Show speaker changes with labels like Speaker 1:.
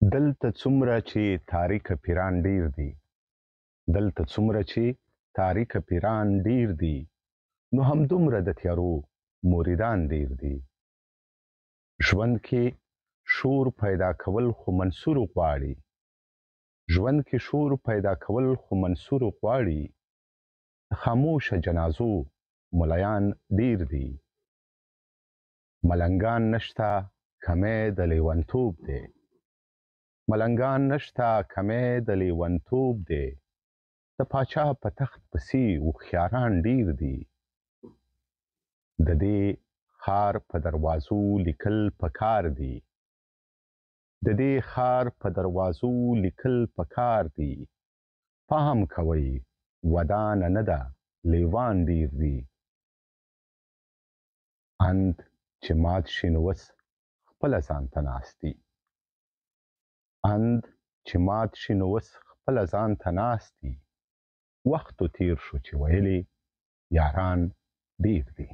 Speaker 1: دلته څومره چې تاریکه پیران ډیر دي، دلته څومره چې تاریکه پیران ډیر دي، نو همدومره د تیارو موریدان ډیر دي. ژوند کې شور پیدا کول خو منصور غواړي، ژوند کې شور پیدا کول خو منصور غواړي. د خاموشه جنازو ملایان ډیر دي، ملنګان نشته کمی د لیونتوب دی، ملنګان نشته کمی د لیونتوب دی. د پاچا په تخت پسې هوښیاران ډیر دي، د دې ښار په دروازو لیکل پکار دي، د دې ښار په دروازو لیکل پکار دي. فهم کوئ ودانه نه ده لیوان ډیر دي. اند چې مات شي نو اوس خپله ځان ته ناست دي، اند چې مات شي نو اوس خپله ځان ته ناست دي. وختو تیر شو چې ویلې یاران ډیر دي.